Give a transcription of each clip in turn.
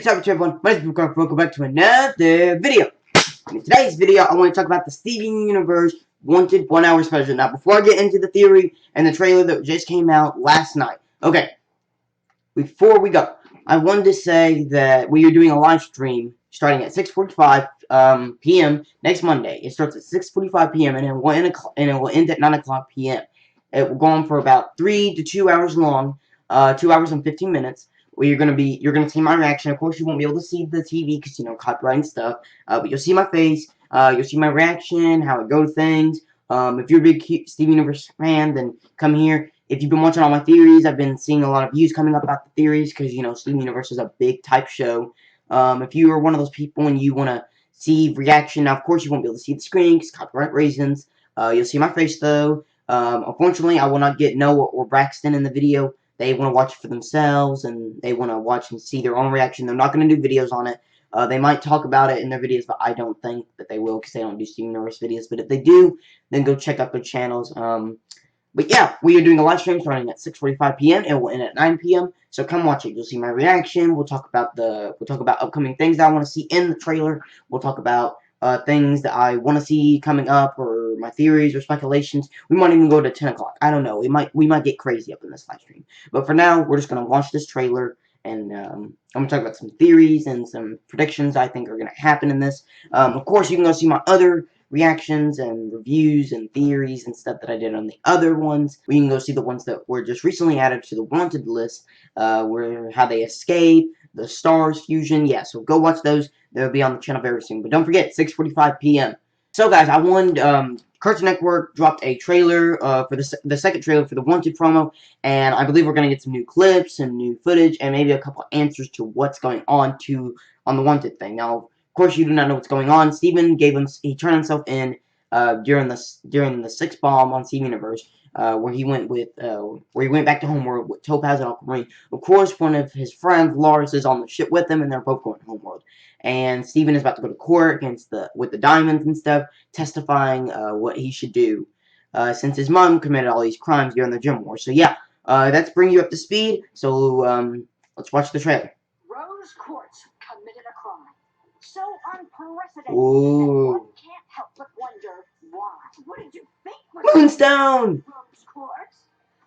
What's up, everyone? My name is Brook. Welcome back to another video. In today's video, I want to talk about the Steven Universe Wanted 1 Hour Special. Now, before I get into the theory and the trailer that just came out last night, okay, before we go, I wanted to say that we are doing a live stream starting at 6:45 p.m. next Monday. It starts at 6:45 p.m. and it will end at 9 o'clock p.m. It will go on for about 3 to 2 hours long, 2 hours and 15 minutes. Where you're gonna see my reaction. Of course, you won't be able to see the TV because copyright and stuff. But you'll see my face. You'll see my reaction, how I go to things. If you're a big Steven Universe fan, then come here. If you've been watching all my theories, I've been seeing a lot of views coming up about the theories because Steven Universe is a big type show. If you are one of those people and you want to see reaction, now of course you won't be able to see the screen because copyright reasons. You'll see my face though. Unfortunately, I will not get Noah or Braxton in the video. They want to watch it for themselves, and they want to watch and see their own reaction. They're not going to do videos on it. They might talk about it in their videos, but I don't think that they will because they don't do Steven Universe videos. But if they do, then go check out their channels. But yeah, we are doing a live stream starting at 6:45 p.m. and we'll end at 9 p.m. So come watch it. You'll see my reaction. We'll talk about upcoming things that I want to see in the trailer. We'll talk about things that I want to see coming up, or my theories or speculations. We might even go to 10 o'clock. I don't know. We might get crazy up in this live stream. But for now, we're just gonna watch this trailer, and I'm gonna talk about some theories and some predictions I think are gonna happen in this. Of course, you can go see my other reactions and reviews and theories and stuff that I did on the other ones. We can go see the ones that were just recently added to the wanted list, where how they escape, the stars fusion. Yeah, so go watch those. They'll be on the channel very soon. But don't forget, 6:45 p.m. So guys, I wanted Cartoon Network dropped a trailer for the second trailer for the Wanted promo, and I believe we're gonna get some new clips and new footage and maybe a couple answers to what's going on the Wanted thing. Now, of course, you do not know what's going on. Steven he turned himself in during the sixth bomb on Steven Universe, where he went back to Homeworld with Topaz and Aquamarine. Of course, one of his friends, Lars, is on the ship with him, and they're both going to Homeworld. And Steven is about to go to court with the diamonds and stuff, testifying what he should do, since his mom committed all these crimes during the gym war. So yeah, that's bringing you up to speed. So let's watch the trailer. Rose Quartz committed a crime so unprecedented Ooh. that one can't help but wonder why. What did you think? Moonstone! Rose Quartz?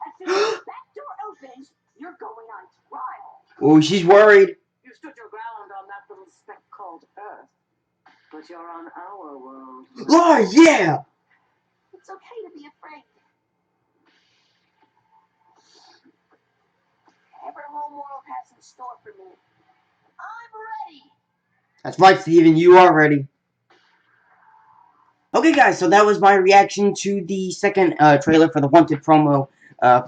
As soon as the back door opens, you're going on trial. Oh, she's worried. You stood your ground on that little speck called Earth, but you're on our world. Lars, yeah! It's okay to be afraid. Whatever Homeworld has in store for me, I'm ready. That's right, Steven, you are ready. Okay, guys, so that was my reaction to the second trailer for the Wanted promo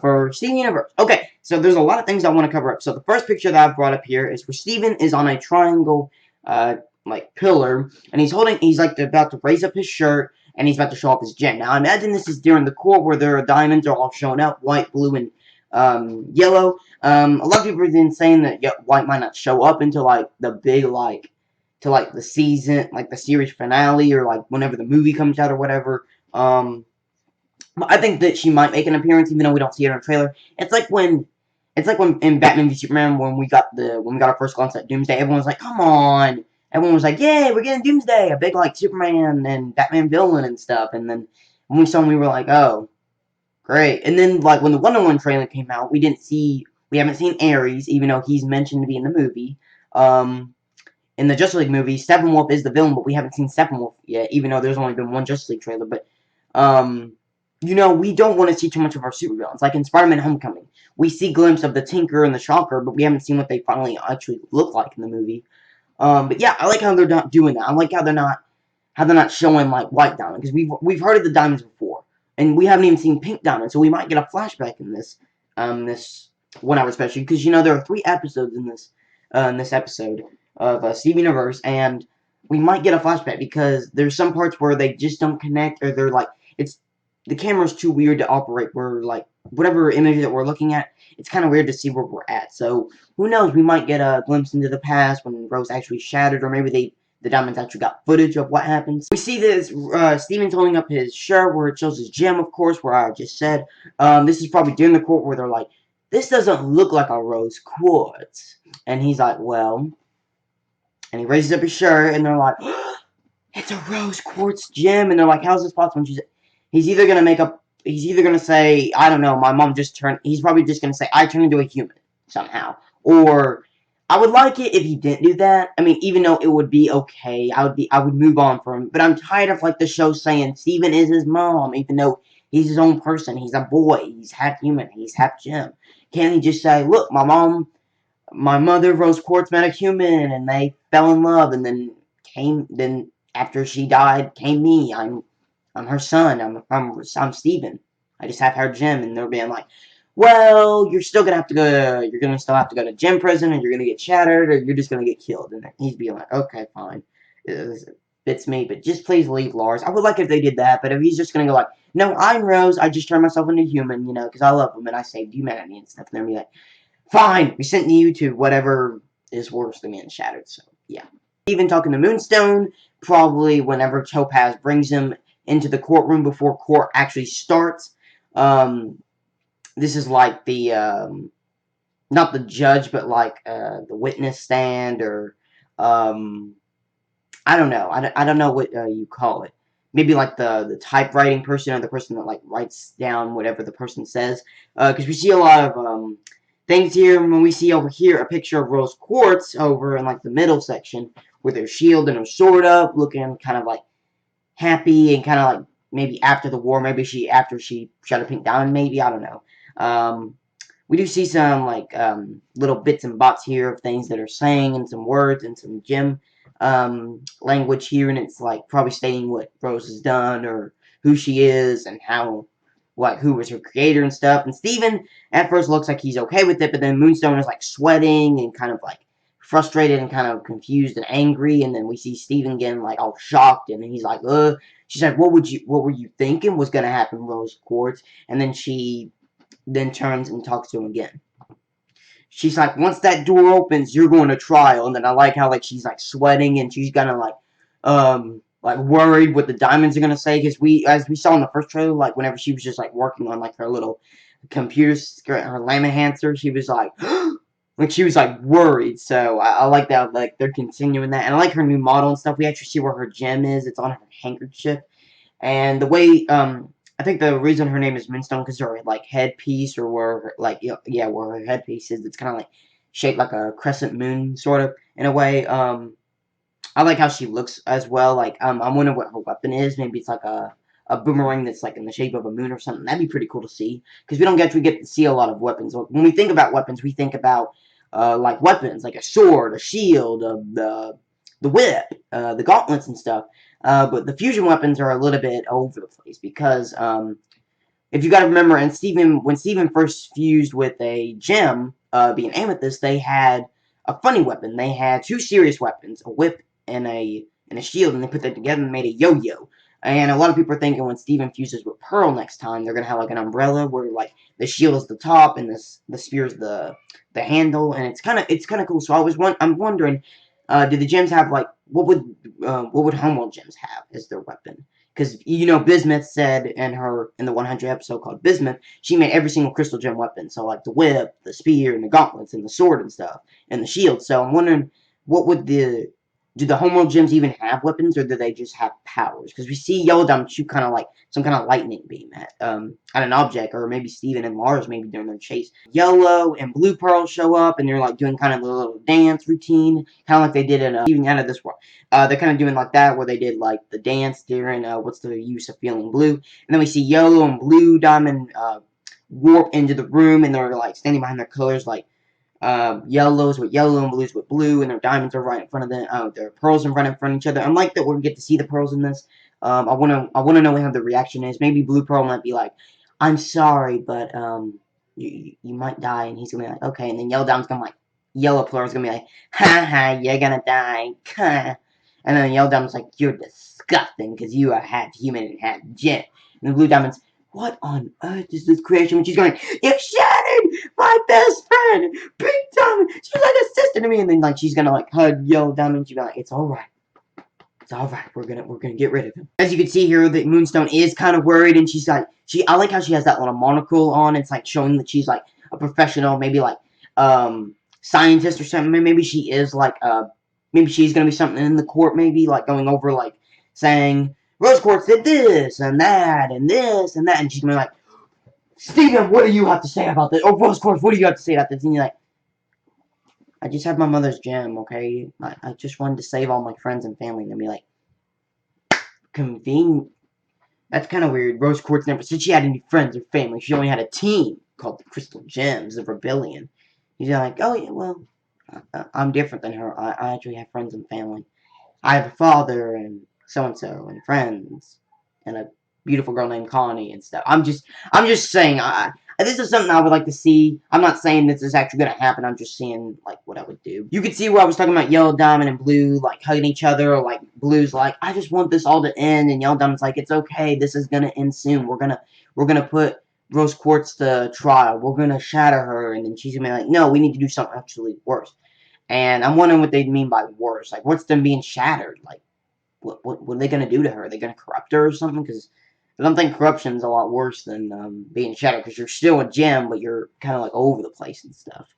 for Steven Universe. Okay, so there's a lot of things I want to cover up. So the first picture that I've brought up here is where Steven is on a triangle, like, pillar, and he's like about to raise up his shirt, and he's about to show off his gem. Now, I imagine this is during the court where their diamonds are all showing up, white, blue, and yellow. A lot of people have been saying that white might not show up until, like, the big, the season, like the series finale, or like whenever the movie comes out or whatever. But I think that she might make an appearance, even though we don't see it in the trailer. It's like when in Batman v Superman, when we got our first glance at Doomsday, everyone was like, "Come on!" Everyone was like, "Yay, we're getting Doomsday!" A big like Superman and Batman villain and stuff. And then when we saw him, we were like, "Oh, great!" And then like when the Wonder Woman trailer came out, we haven't seen Ares, even though he's mentioned to be in the movie. In the Justice League movie, Steppenwolf is the villain, but we haven't seen Steppenwolf yet, even though there's only been one Justice League trailer. But, we don't want to see too much of our supervillains. Like in Spider-Man Homecoming, we see glimpses of the Tinker and the Shocker, but we haven't seen what they finally actually look like in the movie. But yeah, I like how they're not doing that. I like how they're not showing like white diamond, because we've heard of the diamonds before, and we haven't even seen pink diamond, so we might get a flashback in this 1 hour special, because there are 3 episodes in this episode of Steven Universe, and we might get a flashback because there's some parts where they just don't connect, or they're like, the camera's too weird to operate, where like whatever image that we're looking at, it's kind of weird to see where we're at. So who knows, we might get a glimpse into the past when Rose actually shattered, or maybe the diamonds actually got footage of what happens. We see this Steven's holding up his shirt where it shows his gem, of course, where I just said this is probably during the court where they're like, "This doesn't look like a rose quartz," and he's like, "Well, And he raises up his shirt, and they're like, it's a rose quartz gem. And they're like, how's this possible? And he's either gonna say, I don't know, my mom just turned, he's probably just gonna say, I turned into a human somehow. Or, I would like it if he didn't do that. I mean, even though it would be okay, I would move on from him. But I'm tired of, like, the show saying Steven is his mom, even though he's his own person. He's a boy. He's half human. He's half gem. Can't he just say, look, my mother, Rose Quartz, met a human, and they fell in love, and then after she died, came me. I'm her son. I'm Steven. I just have her gem, and they're being like, well, you're still gonna still have to go to gem prison, and you're gonna get shattered, or you're just gonna get killed. And he's being like, okay, fine, it fits me, but just please leave Lars. I would like if they did that, but if he's just gonna go like, no, I'm Rose, I just turned myself into a human, you know, because I love him and I saved humanity and stuff, and they're be like, fine, we sent you to whatever is worse than getting shattered, so, yeah. Even talking to Moonstone, probably whenever Topaz brings him into the courtroom before court actually starts. This is like the, not the judge, but like, the witness stand, or, I don't know. I don't know what you call it. Maybe like the typewriting person, or the person that like writes down whatever the person says. Because we see a lot of things here. When we see over here a picture of Rose Quartz over in like the middle section with her shield and her sword up, looking kind of like happy and kind of like maybe after the war. Maybe after she shot a pink diamond. Maybe, I don't know. We do see some like little bits and bots here of things that are saying, and some words and some gem language here, and it's like probably stating what Rose has done, or who she is, and how, like, who was her creator and stuff. And Steven at first looks like he's okay with it, but then Moonstone is like sweating and kind of like frustrated and kind of confused and angry, and then we see Steven again like all shocked, and he's like, she's like, what were you thinking was gonna happen, Rose Quartz? And then she then turns and talks to him again. She's like, once that door opens, you're going to trial. And then I like how, like, she's, like, sweating, and she's kind of, like, worried what the diamonds are going to say. Because as we saw in the first trailer, like, whenever she was just, like, working on, like, her little computer, her Laminenhancer, she was, like, like, she was, like, worried. So I like that, like, they're continuing that. And I like her new model and stuff. We actually see where her gem is. It's on her handkerchief. And the way, I think the reason her name is Moonstone because her like headpiece, or where her, like, yeah, where her headpiece is, it's kind of like shaped like a crescent moon, sort of, in a way. I like how she looks as well. Like, I'm wondering what her weapon is. Maybe it's like a boomerang that's like in the shape of a moon or something. That'd be pretty cool to see, because we don't get to see a lot of weapons. When we think about weapons, we think about like weapons, like a sword, a shield, the whip, the gauntlets and stuff. But the fusion weapons are a little bit over the place, because if you got to remember, when Steven first fused with a gem, being Amethyst, they had a funny weapon. They had two serious weapons, a whip and a shield, and they put that together and made a yo-yo. And a lot of people are thinking when Steven fuses with Pearl next time, they're gonna have like an umbrella where like the shield is the top and the spear is the handle, and it's kind of cool. So I'm wondering, do the gems have like what would Homeworld gems have as their weapon? Because, you know, Bismuth said in the 100 episode called Bismuth, she made every single crystal gem weapon. So, like, the whip, the spear, and the gauntlets, and the sword and stuff, and the shield. So, I'm wondering, do the Homeworld gems even have weapons, or do they just have powers? Because we see Yellow Diamond shoot kind of like some kind of lightning beam at an object, or maybe Steven and Lars maybe during their chase. Yellow and Blue Pearl show up, and they're like doing kind of a little dance routine, kind of like they did in Steven Out of This World. They're kind of doing like that, where they did like the dance during What's the Use of Feeling Blue. And then we see Yellow and Blue Diamond warp into the room, and they're like standing behind their colors, like yellows with yellow and blues with blue, and their diamonds are right in front of them. Their pearls are right in front of each other. I like that we get to see the pearls in this. I wanna know how the reaction is. Maybe Blue Pearl might be like, "I'm sorry, but you might die," and he's gonna be like, "Okay," and then Yellow Pearl's gonna be like, "Ha ha, you're gonna die," and then Yellow Diamond's like, "You're disgusting because you are half human and half jet," and then Blue Diamond's, "What on earth is this creation?" When she's going, "You shattered my best friend, Pink Diamond. She's like a sister to me." And then like she's gonna like hug Yellow Diamond. She'll be like, "It's all right. It's all right. We're gonna get rid of him." As you can see here, the Moonstone is kind of worried, and she's like, I like how she has that little monocle on. It's like showing that she's like a professional, maybe like scientist or something. Maybe she is like maybe she's gonna be something in the court, maybe, like, going over, like, saying, Rose Quartz did this, and that, and this, and that, and she's gonna be like, Steven, what do you have to say about this? Oh, Rose Quartz, what do you have to say about this? And you're like, I just have my mother's gem, okay? I just wanted to save all my friends and family, and then be like, convenient. That's kind of weird. Rose Quartz never said she had any friends or family. She only had a team called the Crystal Gems, the Rebellion. He's like, oh yeah, well, I'm different than her. I actually have friends and family. I have a father and so and friends and a beautiful girl named Connie and stuff. I'm just saying. This is something I would like to see. I'm not saying this is actually gonna happen. I'm just seeing like what I would do. You could see where I was talking about Yellow Diamond and Blue like hugging each other, or like Blue's like, I just want this all to end, and Yellow Diamond's like, it's okay. This is gonna end soon. We're gonna put Rose Quartz to trial. We're gonna shatter her, and then she's gonna be like, no, we need to do something actually worse. And I'm wondering what they mean by worse. Like, what's them being shattered? Like, what are they gonna do to her? Are they gonna corrupt her or something? Because I don't think corruption's a lot worse than being shattered. Because you're still a gem, but you're kind of like over the place and stuff.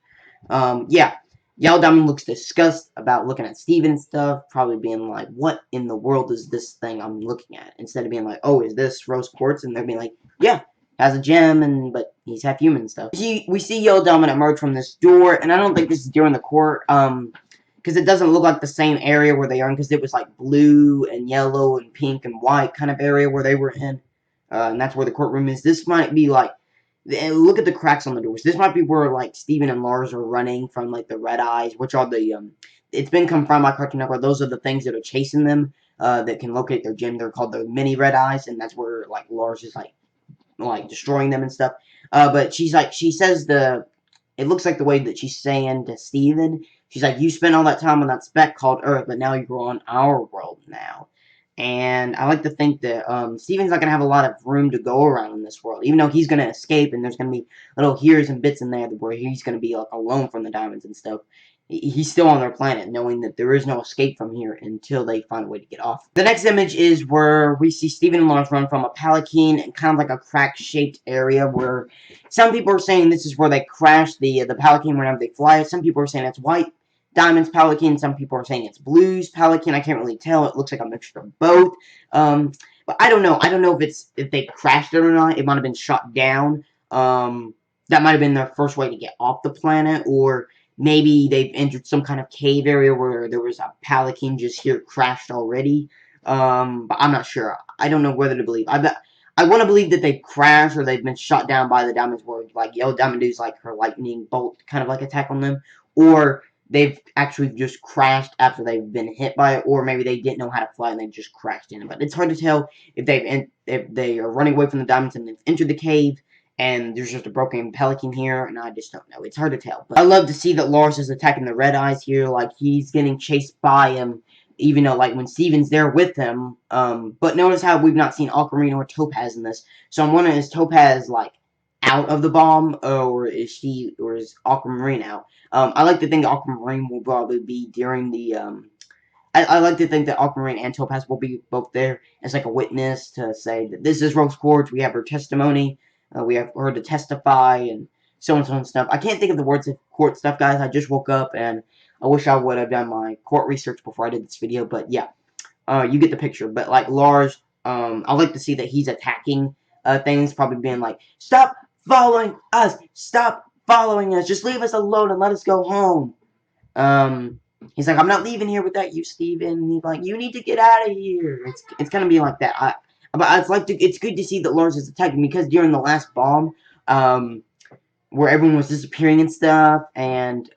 Yeah. Yellow Diamond looks disgusted about looking at Steven and stuff, probably being like, what in the world is this thing I'm looking at? Instead of being like, oh, is this Rose Quartz? And they're being like, yeah, has a gem, but he's half human and stuff. We see Yellow Diamond emerge from this door, and I don't think this is during the court, because it doesn't look like the same area where they are in, because it was like blue and yellow and pink and white kind of area where they were in, and that's where the courtroom is. This might be like, look at the cracks on the doors. This might be where like Steven and Lars are running from like the red eyes, which are the it's been confirmed by Cartoon Network. Those are the things that are chasing them, that can locate their gem. They're called the mini red eyes, and that's where like Lars is like destroying them and stuff. But she's like, she says it looks like the way that she's saying to Steven, she's like, you spent all that time on that speck called Earth, but now you're on our world now. And I like to think that Steven's not going to have a lot of room to go around in this world. Even though he's going to escape and there's going to be little here's and bits in there where he's going to be like alone from the diamonds and stuff. He's still on their planet, knowing that there is no escape from here until they find a way to get off. The next image is where we see Steven and Lars run from a palanquin and kind of like a crack-shaped area where some people are saying this is where they crash the palanquin whenever they fly. Some people are saying it's White Diamond's palanquin. Some people are saying it's Blue's palanquin. I can't really tell. It looks like a mixture of both. But I don't know. I don't know if they crashed it or not. It might have been shot down. That might have been their first way to get off the planet, or maybe they've entered some kind of cave area where there was a palanquin just here crashed already. But I'm not sure. I don't know whether to believe. I want to believe that they've crashed or they've been shot down by the diamonds, where like Yellow Diamond does like her lightning bolt kind of like attack on them, or they've actually just crashed after they've been hit by it, or maybe they didn't know how to fly and they just crashed in it. But it's hard to tell if they are running away from the diamonds and they've entered the cave, and there's just a broken pelican here, and I just don't know. It's hard to tell. But I love to see that Lars is attacking the red eyes here, like he's getting chased by him, even though like when Steven's there with him. But notice how we've not seen Aquamarine or Topaz in this. So I'm wondering, is Topaz like out of the bomb, or is Aquamarine out? I like to think Aquamarine will probably be during the I like to think that Aquamarine and Topaz will be both there as like a witness to say that this is Rose Quartz. We have her testimony. We have her to testify and so and stuff. I can't think of the words of court stuff, guys. I just woke up and I wish I would have done my court research before I did this video. But yeah, you get the picture. But like Lars, I like to see that he's attacking things, probably being like, stop following us. Stop following us. Just leave us alone and let us go home. He's like, I'm not leaving here without you, Steven. And he's like, you need to get out of here. It's gonna be like that. But it's good to see that Lars is attacking, because during the last bomb, where everyone was disappearing and stuff, and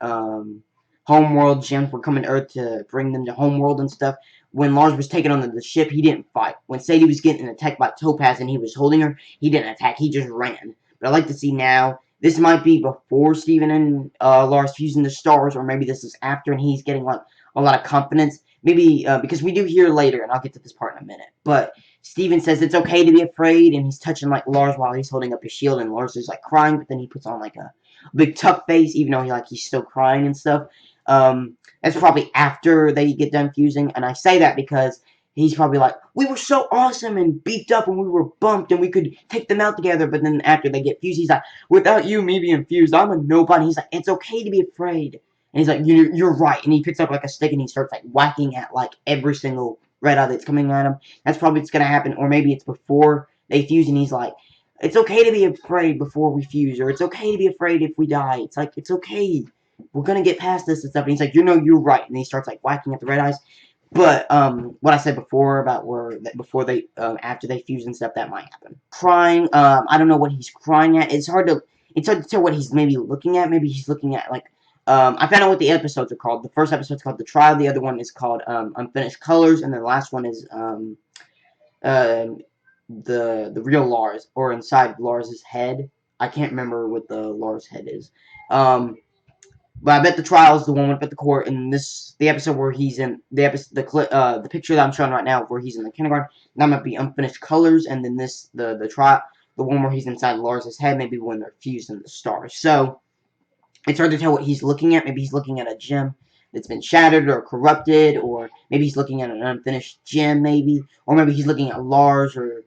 Homeworld gems were coming to Earth to bring them to Homeworld and stuff. When Lars was taken on the ship, he didn't fight. When Sadie was getting attacked by Topaz and he was holding her, he didn't attack. He just ran. But I like to see now. This might be before Steven and Lars fusing the stars, or maybe this is after, and he's getting like a lot of confidence. Maybe because we do hear later, and I'll get to this part in a minute. But Steven says it's okay to be afraid, and he's touching like Lars while he's holding up his shield, and Lars is like crying, but then he puts on like a big tough face, even though he's still crying and stuff. That's probably after they get done fusing, and I say that because he's probably like, we were so awesome and beefed up and we were bumped and we could take them out together, but then after they get fused, he's like, without you, me being fused, I'm a nobody. He's like, it's okay to be afraid. And he's like, you're right. And he picks up like a stick and he starts like whacking at like every single red eye that's coming at him. That's probably what's gonna happen. Or maybe it's before they fuse and he's like, it's okay to be afraid before we fuse, or it's okay to be afraid if we die. It's like, it's okay. We're gonna get past this and stuff. And he's like, you're right. And he starts like whacking at the red eyes. But what I said before about where before they after they fuse and stuff, that might happen. Crying. I don't know what he's crying at. It's hard to tell what he's maybe looking at. Maybe he's looking at like I found out what the episodes are called. The first episode's called The Trial. The other one is called Unfinished Colors, and then the last one is the real Lars, or inside Lars's head. I can't remember what the Lars head is. But I bet The Trial is the one with the court, and the episode where he's in the picture that I'm showing right now where he's in the kindergarten. That might be Unfinished Colors, and then the trial, the one where he's inside Lars's head, maybe when they're fused in the stars. So it's hard to tell what he's looking at. Maybe he's looking at a gem that's been shattered or corrupted, or maybe he's looking at an unfinished gem, maybe, or maybe he's looking at Lars or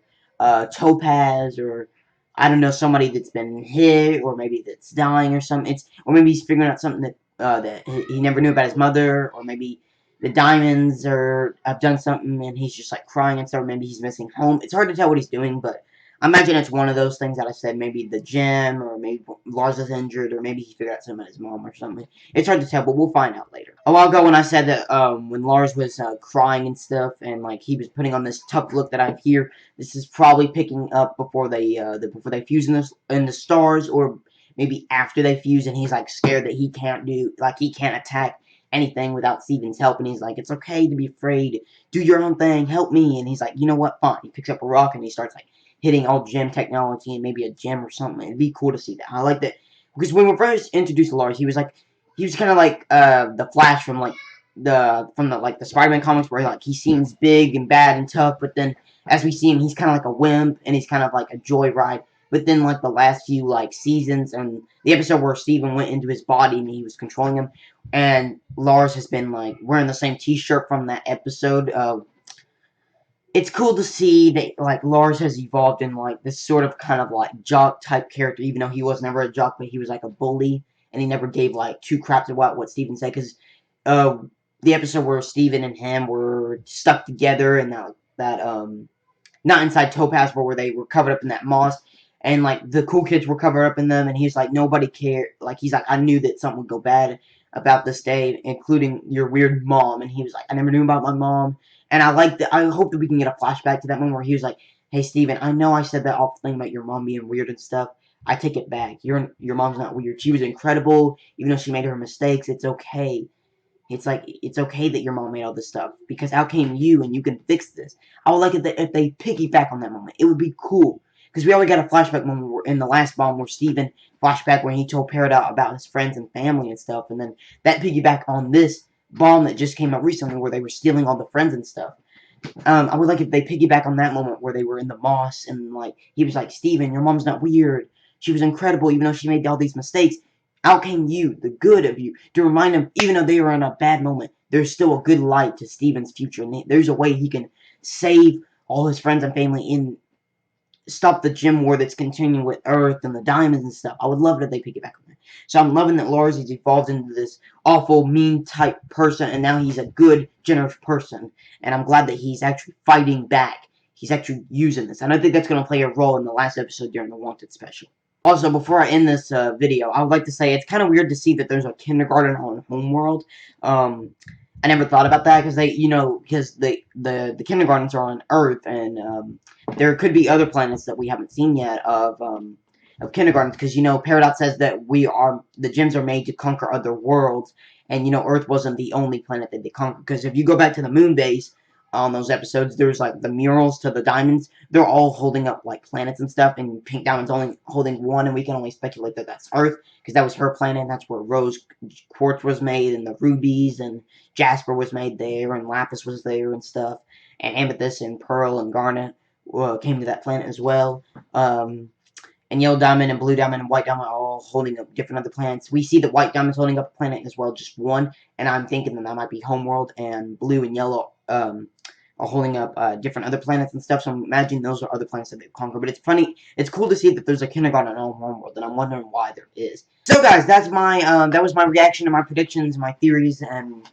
Topaz, or I don't know, somebody that's been hit, or maybe that's dying or something. Or maybe he's figuring out something that he never knew about his mother, or maybe the diamonds have done something and he's just like crying and stuff. Or maybe he's missing home. It's hard to tell what he's doing, but I imagine it's one of those things that I said. Maybe the gym, or maybe Lars is injured, or maybe he figured out something about his mom or something. It's hard to tell, but we'll find out later. A while ago when I said that when Lars was crying and stuff, and like he was putting on this tough look that I have here, this is probably picking up before they fuse in the stars, or maybe after they fuse, and he's like scared that he can't attack anything without Steven's help, and he's like, it's okay to be afraid, do your own thing, help me. And he's like, you know what, fine. He picks up a rock and he starts like hitting all gem technology and maybe a gem or something. It'd be cool to see that. I like that because when we first introduced Lars, he was kind of like the Flash from the Spider-Man comics, where he seems big and bad and tough, but then as we see him, he's kind of like a wimp and he's kind of like a joyride. But then like the last few like seasons and the episode where Steven went into his body and he was controlling him, and Lars has been like wearing the same T-shirt from that episode. It's cool to see that like Lars has evolved in like this sort of kind of like jock type character, even though he was never a jock, but he was like a bully, and he never gave like two craps about what Steven said. Because the episode where Steven and him were stuck together, and that not inside Topaz, but where they were covered up in that moss, and like the cool kids were covered up in them, and he's like, nobody cared. Like he's like, I knew that something would go bad about this day, including your weird mom. And he was like, I never knew about my mom. And I like that. I hope that we can get a flashback to that moment where he was like, hey Steven, I know I said that awful thing about your mom being weird and stuff. I take it back. Your mom's not weird. She was incredible, even though she made her mistakes. It's okay. It's like, it's okay that your mom made all this stuff, because out came you, and you can fix this. I would like it if they piggyback on that moment. It would be cool. Because we already got a flashback moment in the last bomb where Steven flashback when he told Peridot about his friends and family and stuff. And then that piggyback on this bomb that just came out recently where they were stealing all the friends and stuff. I would like if they piggyback on that moment where they were in the moss and like he was like, Steven, your mom's not weird. She was incredible even though she made all these mistakes. Out came you, the good of you, to remind them, even though they were in a bad moment, there's still a good light to Steven's future, and there's a way he can save all his friends and family and stop the gem war that's continuing with Earth and the diamonds and stuff. I would love it if they piggyback on that. So I'm loving that Lars has evolved into this awful, mean type person, and now he's a good, generous person, and I'm glad that he's actually fighting back. He's actually using this, and I think that's going to play a role in the last episode during the Wanted special. Also, before I end this video, I would like to say it's kind of weird to see that there's a kindergarten on Homeworld. I never thought about that because because the kindergartens are on Earth, and there could be other planets that we haven't seen yet of kindergartens. Because Peridot says that the gems are made to conquer other worlds, and Earth wasn't the only planet that they conquered. Because if you go back to the moon base on those episodes, there's like the murals to the diamonds. They're all holding up like planets and stuff, and Pink Diamond's only holding one, and we can only speculate that that's Earth because that was her planet, and that's where Rose Quartz was made, and the rubies and Jasper was made there, and Lapis was there and stuff, and Amethyst and Pearl and Garnet came to that planet as well. And Yellow Diamond and Blue Diamond and White Diamond are all holding up different other planets. We see that White Diamond's holding up a planet as well, just one, and I'm thinking that might be Homeworld, and Blue and Yellow, are holding up different other planets and stuff. So I'm imagining those are other planets that they've conquered. But it's funny, it's cool to see that there's a kindergarten in Homeworld, and I'm wondering why there is. So guys, that's my that was my reaction to my predictions, my theories, and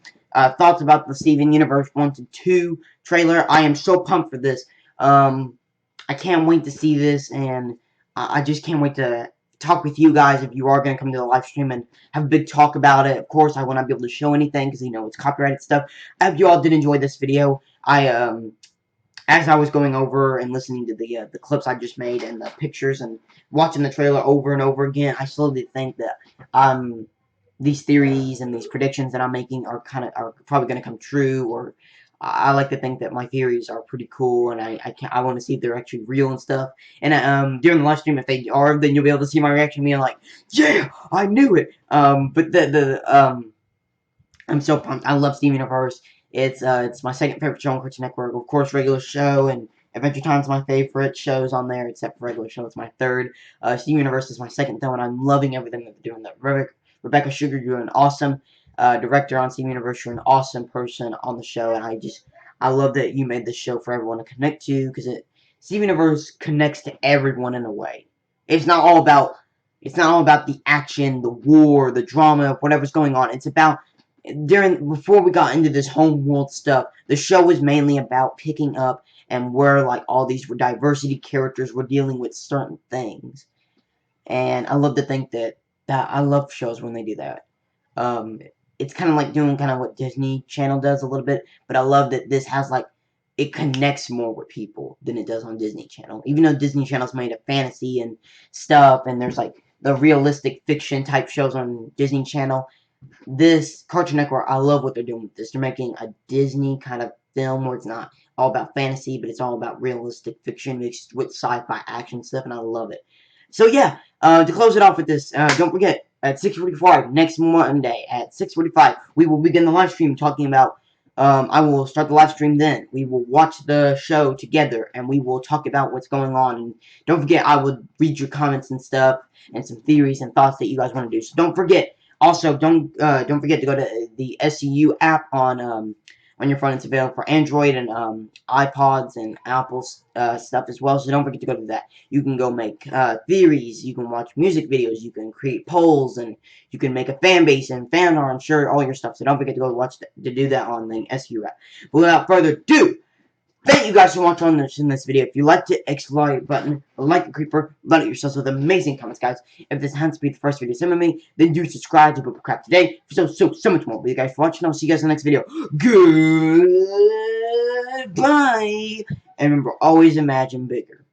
thoughts about the Steven Universe 1 to 2 trailer. I am so pumped for this. I can't wait to see this, and I just can't wait to talk with you guys if you are going to come to the live stream and have a big talk about it. Of course, I will not be able to show anything because, you know, it's copyrighted stuff. I hope you all did enjoy this video. As I was going over and listening to the clips I just made and the pictures and watching the trailer over and over again, I slowly think that these theories and these predictions that I'm making are probably going to come true, or I like to think that my theories are pretty cool, and I want to see if they're actually real and stuff. And during the live stream, if they are, then you'll be able to see my reaction, being like, yeah, I knew it. But I'm so pumped. I love Steven Universe. It's my second favorite show on Cartoon Network. Of course, Regular Show and Adventure Time's my favorite shows on there, except for Regular Show. It's my third. Steven Universe is my second, though, and I'm loving everything that they're doing. Rebecca Sugar, you're an awesome director on Steven Universe. You're an awesome person on the show, and I love that you made this show for everyone to connect to, because Steven Universe connects to everyone in a way. It's not all about the action, the war, the drama, whatever's going on. It's about before we got into this Homeworld stuff, the show was mainly about picking up and where like all these diversity characters were dealing with certain things. And I love to think that I love shows when they do that. It's kind of like doing kind of what Disney Channel does a little bit, but I love that this has like it connects more with people than it does on Disney Channel. Even though Disney Channel's made of fantasy and stuff, and there's like the realistic fiction type shows on Disney Channel, this Cartoon Network, I love what they're doing with this. They're making a Disney kind of film where it's not all about fantasy, but it's all about realistic fiction mixed with sci-fi action stuff, and I love it. So yeah, to close it off with this, don't forget, at 6:45, next Monday at 6:45, we will begin the live stream talking about, I will start the live stream then. We will watch the show together, and we will talk about what's going on. And don't forget, I will read your comments and stuff, and some theories and thoughts that you guys want to do. So don't forget. Also, don't forget to go to the SCU app on your phone. It's available for Android and iPods and Apple stuff as well. So don't forget to go to that. You can go make theories. You can watch music videos. You can create polls, and you can make a fan base and fan art and share all your stuff. So don't forget to go watch to do that on the SCU app. But without further ado, thank you guys so much for watching this video. If you liked it, like button, like a creeper, let it yourselves with amazing comments, guys. If this happens to be the first video sent to me, then do subscribe to Book of Crap today for so much more. Thank you guys for watching. I'll see you guys in the next video. Goodbye. And remember, always imagine bigger.